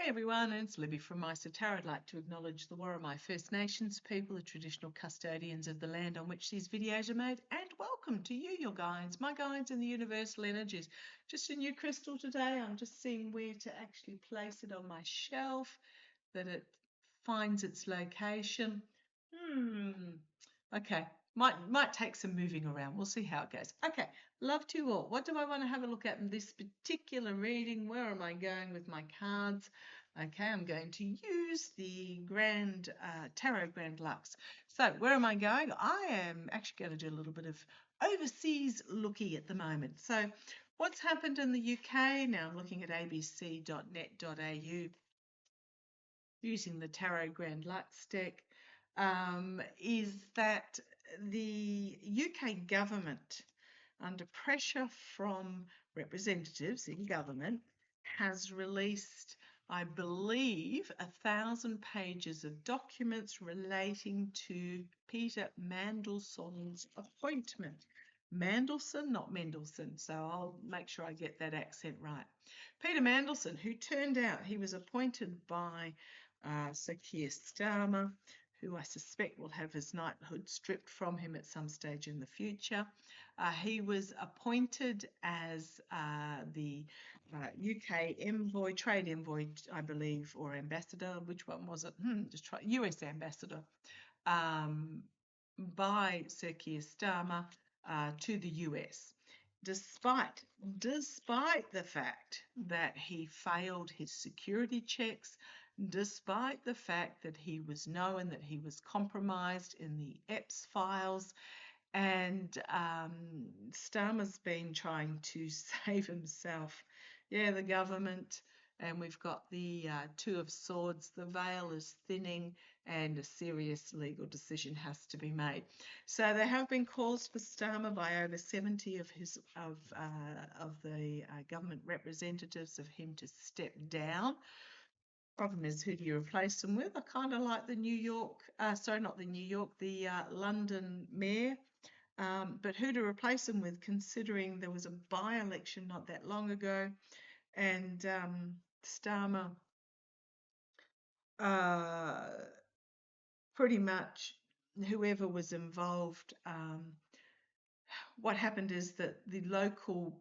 Hey everyone, it's Libby from maighstirtarot. I'd like to acknowledge the Worimi First Nations people, the traditional custodians of the land on which these videos are made, and welcome to you, your guides, my guides in the universal energies. Just a new crystal today. I'm just seeing where to actually place it on my shelf, that it finds its location. Okay, might take some moving around. We'll see how it goes. Okay, love to you all. What do I want to have a look at in this particular reading? Where am I going with my cards? Okay, I'm going to use the Tarot Grand Lux. So where am I going? I am actually going to do a little bit of overseas looky at the moment. So what's happened in the UK? Now I'm looking at abc.net.au using the Tarot Grand Lux deck. Is that the UK government, under pressure from representatives in government, has released, I believe, 1,000 pages of documents relating to Peter Mandelson's appointment. Mandelson, not Mendelssohn, so I'll make sure I get that accent right. Peter Mandelson, who turned out he was appointed by Sir Keir Starmer, who I suspect will have his knighthood stripped from him at some stage in the future. He was appointed as the UK envoy, trade envoy, I believe, or ambassador. Which one was it? Just try US ambassador by Sir Keir Starmer to the US. Despite the fact that he failed his security checks, despite the fact that he was known that he was compromised in the EPS files, and Starmer's been trying to save himself. Yeah, the government, and we've got the Two of Swords. The veil is thinning, and a serious legal decision has to be made. So there have been calls for Starmer by over 70 of the government representatives of him to step down. Problem is, who do you replace them with? I kind of like the London mayor. But who to replace them with, considering there was a by-election not that long ago, and Starmer pretty much whoever was involved, what happened is that the local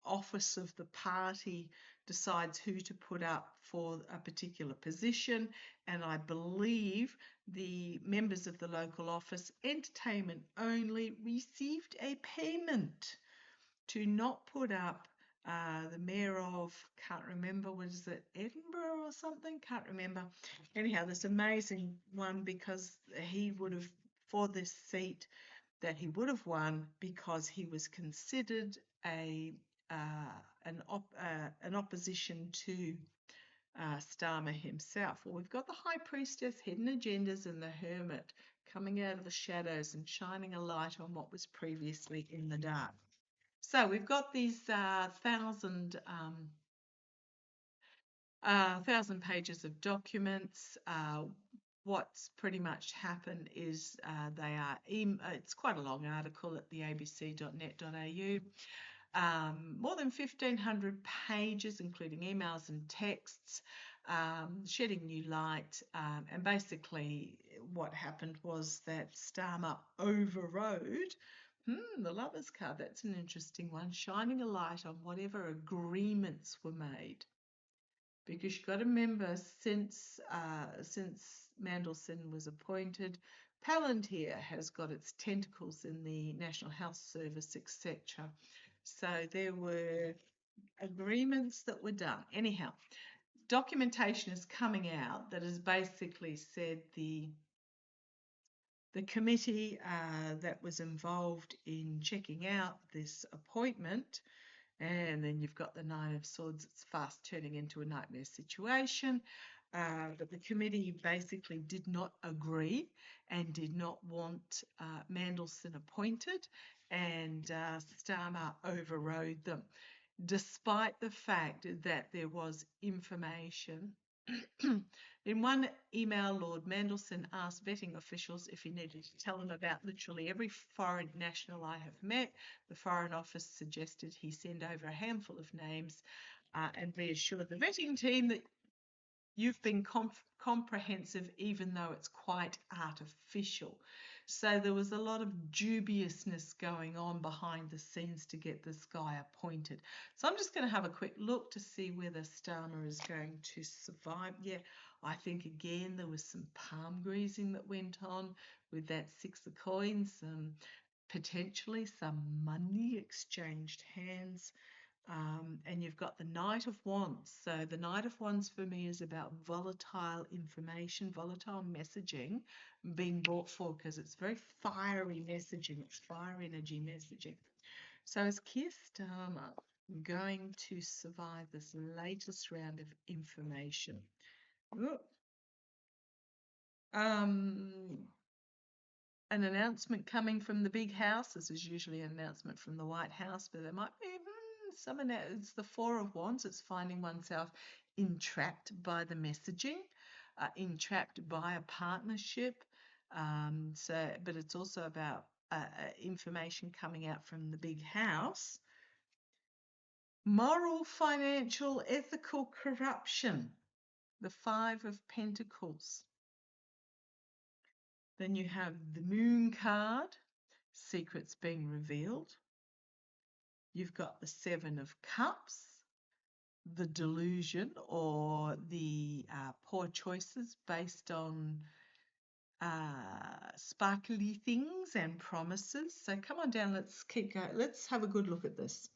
office of the party decides who to put up for a particular position, and I believe the members of the local office, entertainment only, received a payment to not put up the mayor of, can't remember, was it Edinburgh or something? Can't remember. Anyhow, this amazing one, because he would have, for this seat, that he would have won because he was considered an opposition to Starmer himself. Well, we've got the High Priestess, Hidden Agendas, and the Hermit coming out of the shadows and shining a light on what was previously in the dark. So we've got these 1,000 pages of documents. What's pretty much happened is it's quite a long article at the abc.net.au. More than 1,500 pages, including emails and texts, shedding new light. And basically what happened was that Starmer overrode the Lover's card. That's an interesting one, shining a light on whatever agreements were made. Because you've got to remember, since Mandelson was appointed, Palantir has got its tentacles in the National Health Service, etc. So there were agreements that were done. Anyhow, documentation is coming out that has basically said the committee that was involved in checking out this appointment, and then you've got the Nine of Swords. It's fast turning into a nightmare situation. But the committee basically did not agree and did not want Mandelson appointed, and Starmer overrode them, despite the fact that there was information. In one email, Lord Mandelson asked vetting officials if he needed to tell them about literally every foreign national I have met. The Foreign Office suggested he send over a handful of names and reassure the vetting team that You've been comprehensive, even though it's quite artificial. So there was a lot of dubiousness going on behind the scenes to get this guy appointed. So I'm just going to have a quick look to see whether Starmer is going to survive. Yeah, I think again there was some palm greasing that went on with that 6 of coins. Potentially some money exchanged hands. And you've got the Knight of Wands. So the Knight of Wands for me is about volatile information, volatile messaging being brought forward, because it's very fiery messaging. It's fire energy messaging. So is Keir Starmer going to survive this latest round of information? An announcement coming from the big house. This is usually an announcement from the White House, but there might be it's the 4 of Wands. It's finding oneself entrapped by the messaging, entrapped by a partnership. But it's also about information coming out from the big house. Moral, financial, ethical corruption. The 5 of Pentacles. Then you have the Moon card, secrets being revealed. You've got the 7 of Cups, the delusion or the poor choices based on sparkly things and promises. So come on down, let's keep going. Let's have a good look at this.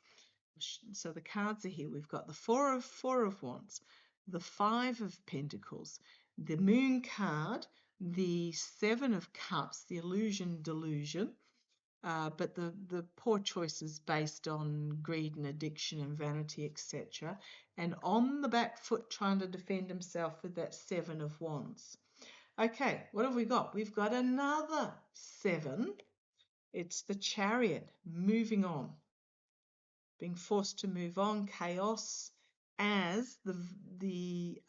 So the cards are here. We've got the 4 of Wands, the 5 of Pentacles, the Moon card, the 7 of Cups, the illusion, delusion, but the poor choices based on greed and addiction and vanity, etc. And on the back foot trying to defend himself with that 7 of Wands. Okay, what have we got? We've got another 7. It's the Chariot, moving on. Being forced to move on, chaos, as the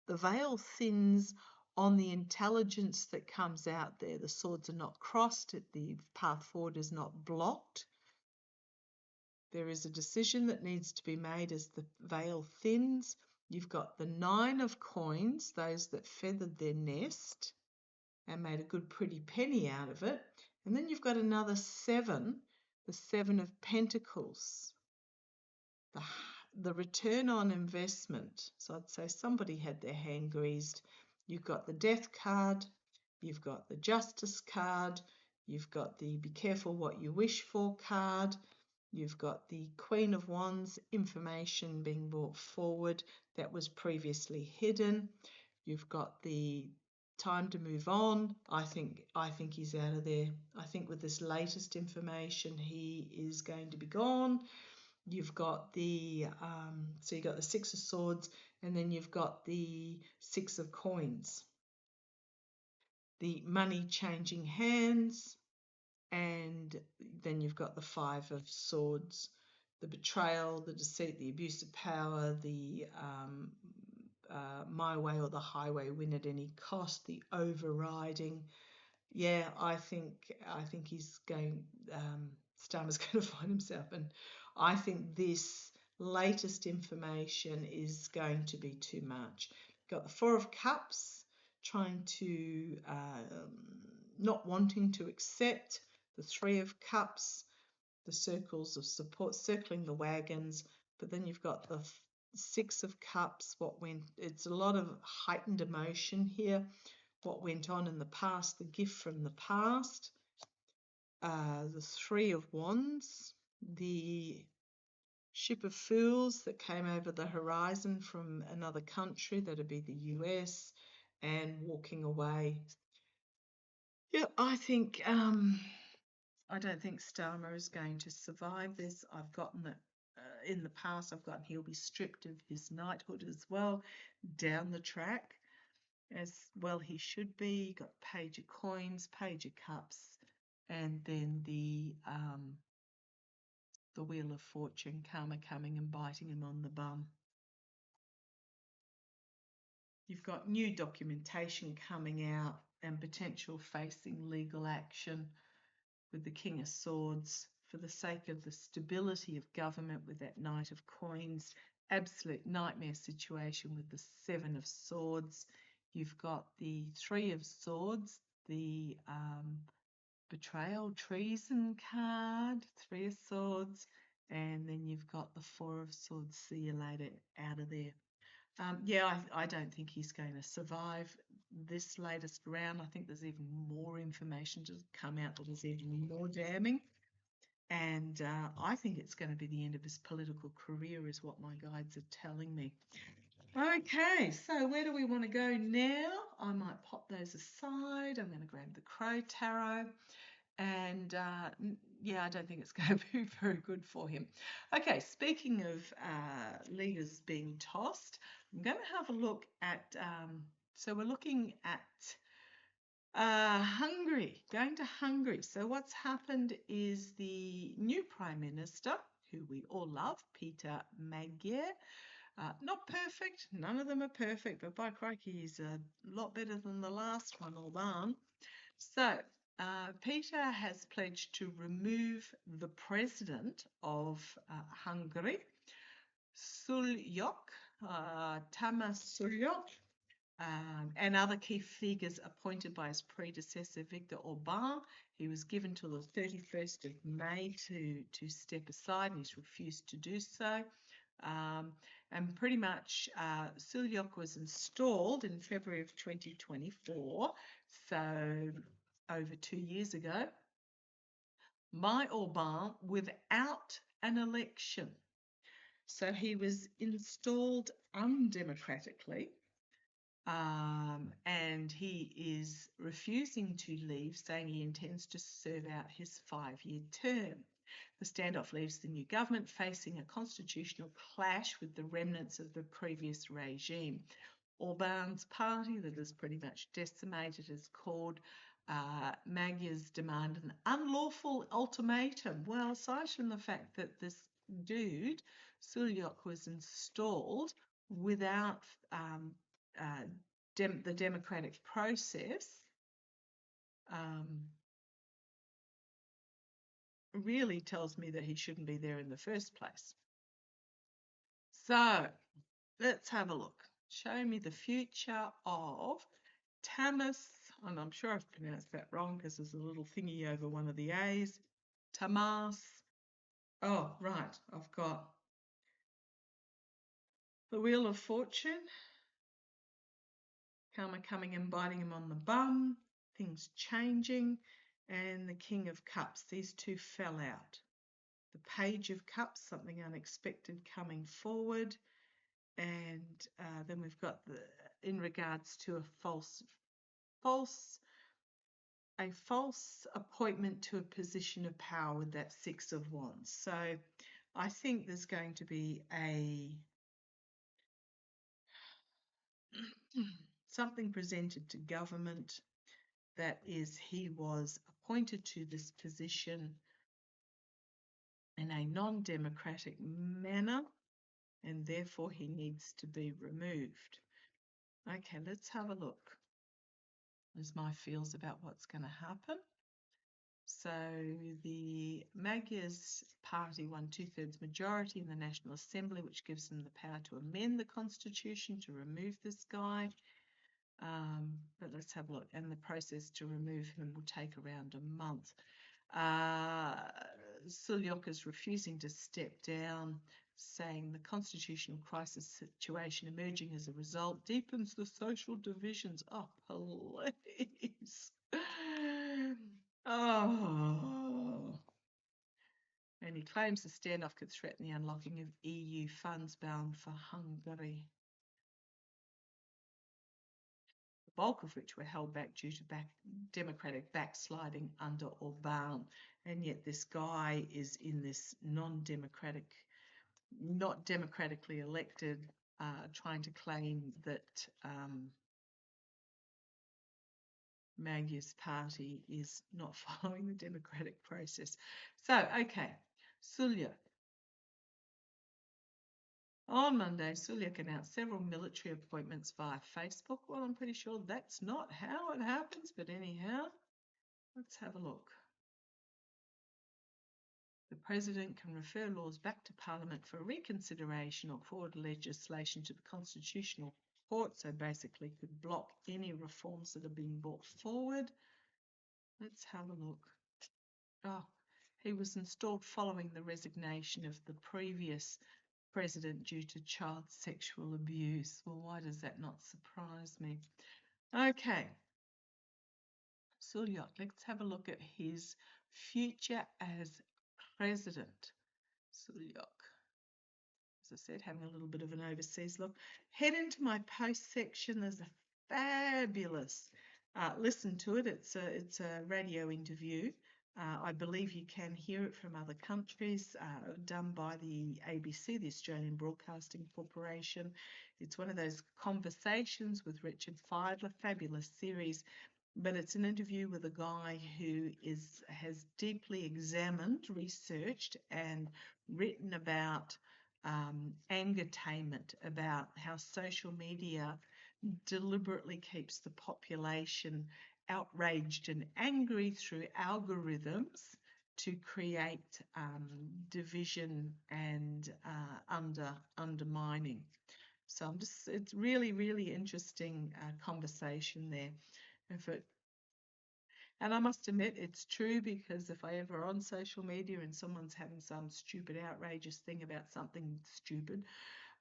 veil thins on the intelligence that comes out there. The swords are not crossed, the path forward is not blocked. There is a decision that needs to be made as the veil thins. You've got the 9 of coins, those that feathered their nest and made a good pretty penny out of it. And then you've got another 7, the 7 of Pentacles. The return on investment. So I'd say somebody had their hand greased. You've got the Death card, you've got the Justice card, you've got the Be Careful What You Wish For card, you've got the Queen of Wands, information being brought forward that was previously hidden. You've got the time to move on. I think he's out of there. I think with this latest information, he is going to be gone. You've got the so you got the 6 of Swords, and then you've got the 6 of Coins. The money changing hands, and then you've got the 5 of Swords. The betrayal, the deceit, the abuse of power, the my way or the highway, win at any cost, the overriding. Yeah, I think he's going. Starmer's going to find himself, and I think this latest information is going to be too much. Got the 4 of Cups, trying to not wanting to accept. The 3 of Cups, the circles of support, circling the wagons. But then you've got the 6 of Cups. It's a lot of heightened emotion here. What went on in the past, the gift from the past. The 3 of Wands, the Ship of Fools that came over the horizon from another country, that'd be the US, and walking away. Yeah, I think I don't think Starmer is going to survive this. I've gotten that in the past. I've gotten he'll be stripped of his knighthood as well down the track, as well he should be. Got Page of Coins, Page of Cups, and then the Wheel of Fortune, karma coming and biting him on the bum. You've got new documentation coming out and potential facing legal action with the King of Swords for the sake of the stability of government with that Knight of Coins absolute nightmare situation with the Seven of Swords. You've got the Three of Swords, the betrayal, treason card, Three of Swords, and then you've got the Four of Swords. See you later, out of there. Yeah, I don't think he's going to survive this latest round. I think there's even more information to come out that is even more damning. And I think it's going to be the end of his political career is what my guides are telling me. Okay, so where do we want to go now? I might pop those aside. I'm going to grab the Crow Tarot. And yeah, I don't think it's going to be very good for him. Okay, speaking of leaders being tossed, I'm going to have a look at, so we're looking at Hungary, going to Hungary. So what's happened is the new Prime Minister, who we all love, Peter Magyar, not perfect, none of them are perfect, but by crikey, he's a lot better than the last one, Orbán. So Peter has pledged to remove the president of Hungary, Sulyok, Tamás Sulyok, and other key figures appointed by his predecessor, Viktor Orbán. He was given till the 31st of May to step aside, and he's refused to do so. And pretty much Sulyok was installed in February of 2024, so over 2 years ago, by Orbán without an election. So he was installed undemocratically, and he is refusing to leave, saying he intends to serve out his 5-year term. The standoff leaves the new government facing a constitutional clash with the remnants of the previous regime. Orbán's party, that is pretty much decimated, is called Magyar's demand an unlawful ultimatum. Well, aside from the fact that this dude, Sulyok, was installed without the democratic process, really tells me that he shouldn't be there in the first place. So let's have a look. Show me the future of Tamás, and I'm sure I've pronounced that wrong because there's a little thingy over one of the A's. Tamás. Oh, right. I've got the Wheel of Fortune. Karma coming and biting him on the bum. Things changing. And the King of Cups. These two fell out. The Page of Cups, something unexpected coming forward. And then we've got the, in regards to a false appointment to a position of power with that Six of Wands. So I think there's going to be something presented to government that is he was appointed to this position in a non-democratic manner and therefore he needs to be removed. Okay, let's have a look. There's my feels about what's going to happen. So the Magyar's party won 2/3 majority in the National Assembly, which gives them the power to amend the constitution to remove this guy. But let's have a look. And the process to remove him will take around a month. Sulyok is refusing to step down, saying the constitutional crisis situation emerging as a result deepens the social divisions. Oh, please. Oh. And he claims the standoff could threaten the unlocking of EU funds bound for Hungary, the bulk of which were held back due to democratic backsliding under Orbán. And yet this guy is in this not democratically elected, trying to claim that Magyar's party is not following the democratic process. So, okay, Sulyok. On Monday, Sulyok announced several military appointments via Facebook. Well, I'm pretty sure that's not how it happens, but anyhow, let's have a look. The President can refer laws back to Parliament for reconsideration or forward legislation to the Constitutional Court, so basically could block any reforms that are being brought forward. Let's have a look. Oh, he was installed following the resignation of the previous president due to child sexual abuse. Well, why does that not surprise me? Okay. Sulyok, let's have a look at his future as president. Sulyok. As I said, having a little bit of an overseas look. Head into my post section. There's a fabulous listen to it. It's a radio interview. I believe you can hear it from other countries, done by the ABC, the Australian Broadcasting Corporation. It's one of those conversations with Richard Fidler, fabulous series, but it's an interview with a guy who has deeply examined, researched, and written about angertainment, about how social media deliberately keeps the population outraged and angry through algorithms to create division and undermining. So it's really, really interesting conversation there. And I must admit, it's true, because if I ever on social media and someone's having some stupid, outrageous thing about something stupid,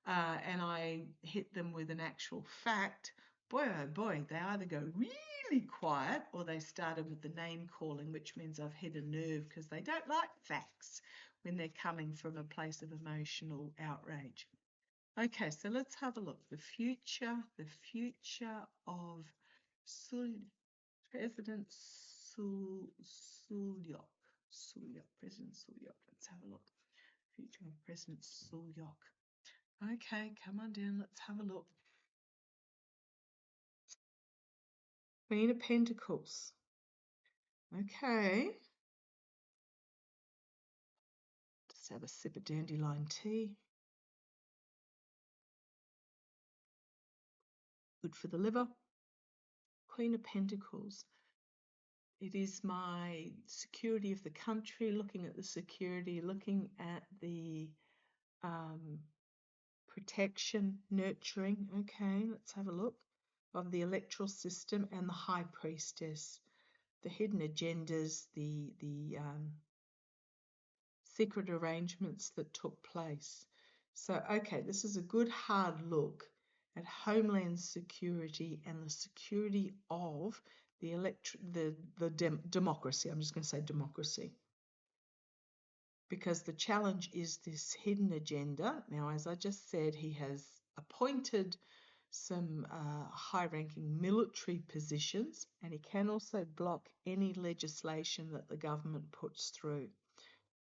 and I hit them with an actual fact, boy, oh boy, they either go really quiet or they started with the name calling, which means I've hit a nerve, because they don't like facts when they're coming from a place of emotional outrage. Okay, so let's have a look. The future of President Sulyok. President Sulyok. Let's have a look. Future of President Sulyok. Okay, come on down. Let's have a look. Queen of Pentacles. Okay. Just have a sip of dandelion tea. Good for the liver. Queen of Pentacles. It is my security of the country, looking at the security, looking at the protection, nurturing. Okay, let's have a look. Of the electoral system and the High Priestess. The hidden agendas, the secret arrangements that took place. So, okay, this is a good hard look at homeland security and the security of the democracy. I'm just going to say democracy, because the challenge is this hidden agenda. Now, as I just said, he has appointed some high-ranking military positions, and he can also block any legislation that the government puts through.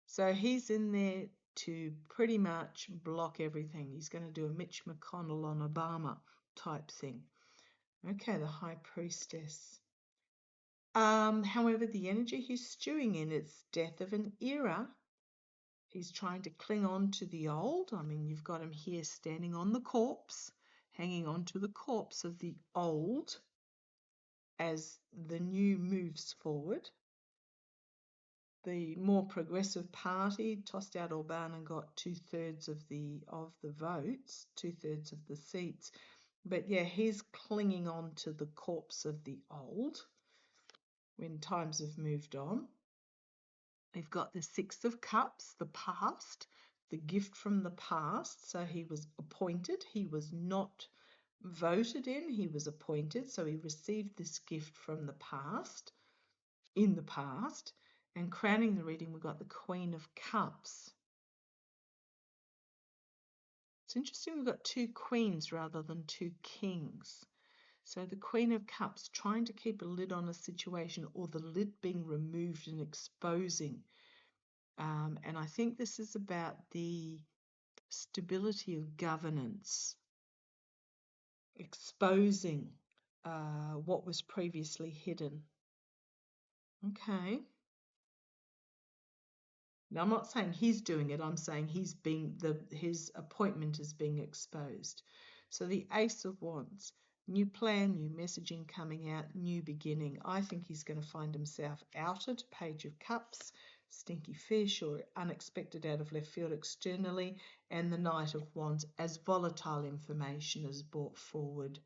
So he's in there to pretty much block everything. He's going to do a Mitch McConnell on Obama type thing. Okay, the High Priestess. However, the energy he's stewing in, it's death of an era. He's trying to cling on to the old. I mean, you've got him here standing on the corpse, hanging on to the corpse of the old as the new moves forward. The more progressive party tossed out Orban and got 2/3 of the votes, 2/3 of the seats. But yeah, he's clinging on to the corpse of the old when times have moved on. We've got the Six of Cups, the past, the gift from the past. So he was appointed. He was not voted in. He was appointed. So he received this gift from the past, in the past. And crowning the reading, we've got the Queen of Cups. It's interesting we've got two queens rather than two kings. So the Queen of Cups trying to keep a lid on a situation, or the lid being removed and exposing. And I think this is about the stability of governance, exposing what was previously hidden. Okay. Now, I'm not saying he's doing it. I'm saying his appointment is being exposed. So the Ace of Wands, new plan, new messaging coming out, new beginning. I think he's going to find himself outed. Page of Cups, stinky fish or unexpected out of left field externally, and the Knight of Wands as volatile information is brought forward.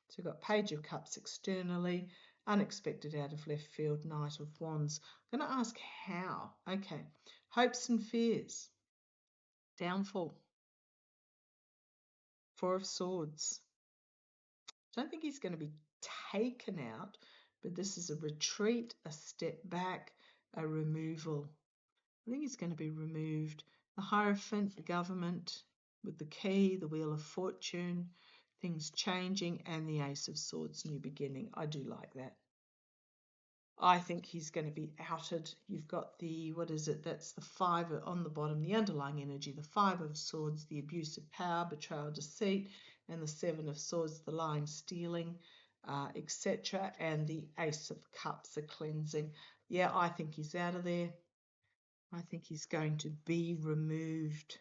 So we've got Page of Cups externally, unexpected out of left field, Knight of Wands. I'm going to ask how. Okay, hopes and fears, downfall, Four of Swords. I don't think he's going to be taken out, but this is a retreat, a step back, a removal. I think he's going to be removed. The Hierophant, the government, with the key, the Wheel of Fortune, things changing, and the Ace of Swords, new beginning. I do like that. I think he's going to be outed. You've got the, what is it? That's the 5 on the bottom, the underlying energy, the 5 of Swords, the abuse of power, betrayal, deceit, and the 7 of Swords, the lying, stealing, etc. And the Ace of Cups, the cleansing. Yeah, I think he's out of there. I think he's going to be removed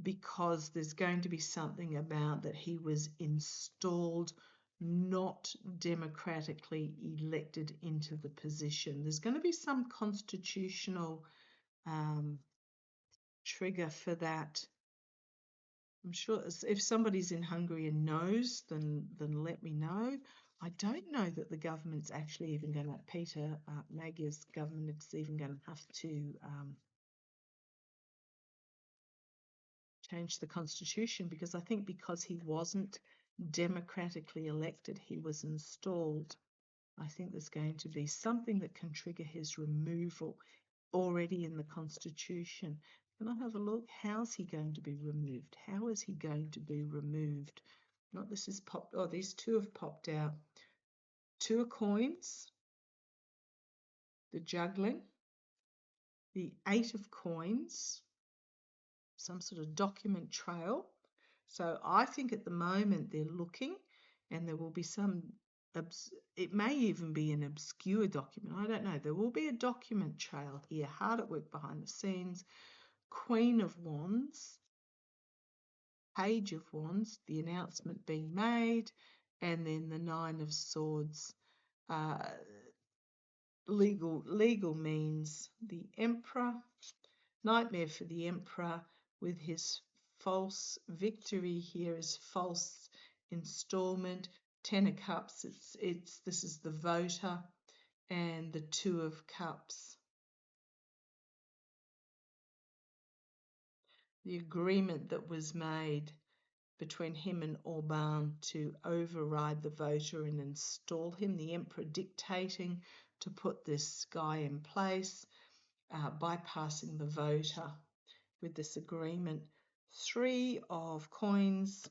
because there's going to be something about that he was installed, not democratically elected into the position. There's going to be some constitutional trigger for that. I'm sure if somebody's in Hungary and knows, then let me know. I don't know that the government's actually even going to, Peter Magyar's government is even going to have to change the constitution, because I think because he wasn't democratically elected, he was installed. I think there's going to be something that can trigger his removal already in the constitution. Can I have a look? How's he going to be removed? How is he going to be removed? Not this is popped. Oh, these two have popped out. 2 of Coins, the juggling, the 8 of Coins, some sort of document trail. So I think at the moment they're looking, and there will be some, it may even be an obscure document. I don't know. There will be a document trail here, hard at work behind the scenes. Queen of Wands, Page of Wands, the announcement being made, and then the 9 of Swords, legal means, the Emperor, nightmare for the Emperor with his false victory here is false installment. 10 of Cups, this is the voter, and the 2 of Cups. The agreement that was made between him and Orban to override the voter and install him, the Emperor dictating to put this guy in place, bypassing the voter with this agreement. 3 of Coins,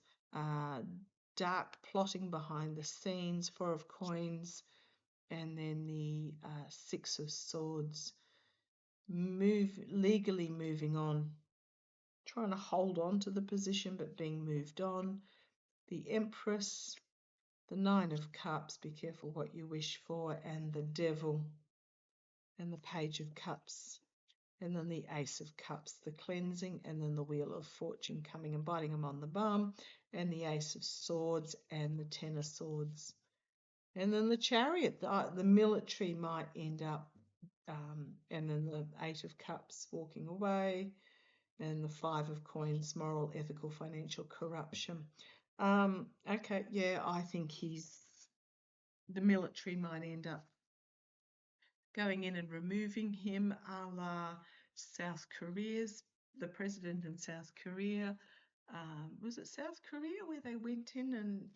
dark plotting behind the scenes. 4 of Coins, and then the 6 of Swords, legally moving on, trying to hold on to the position but being moved on. The Empress, the 9 of Cups, be careful what you wish for, and the Devil, and the Page of Cups, and then the Ace of Cups, the cleansing, and then the Wheel of Fortune coming and biting him on the bum, and the Ace of Swords, and the 10 of Swords. And then the Chariot, the military might end up, and then the 8 of Cups walking away, and the 5 of Coins, moral, ethical, financial corruption. Okay, yeah, I think the military might end up going in and removing him, a la South Korea's, the president in South Korea. Was it South Korea where they went in and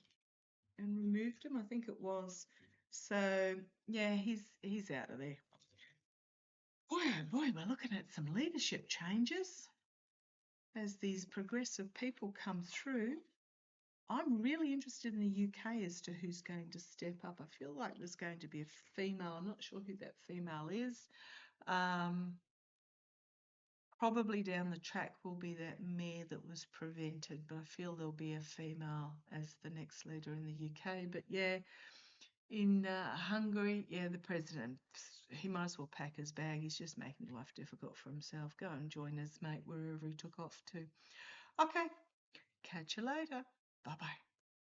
removed him? I think it was. So yeah, he's out of there. Boy, oh boy, we're looking at some leadership changes as these progressive people come through. I'm really interested in the UK as to who's going to step up. I feel like there's going to be a female. I'm not sure who that female is. Probably down the track will be that mayor that was prevented, but I feel there'll be a female as the next leader in the UK. But yeah, in Hungary, yeah, the president, he might as well pack his bag. He's just making life difficult for himself. Go and join his mate wherever he took off to. Okay, catch you later. Bye-bye.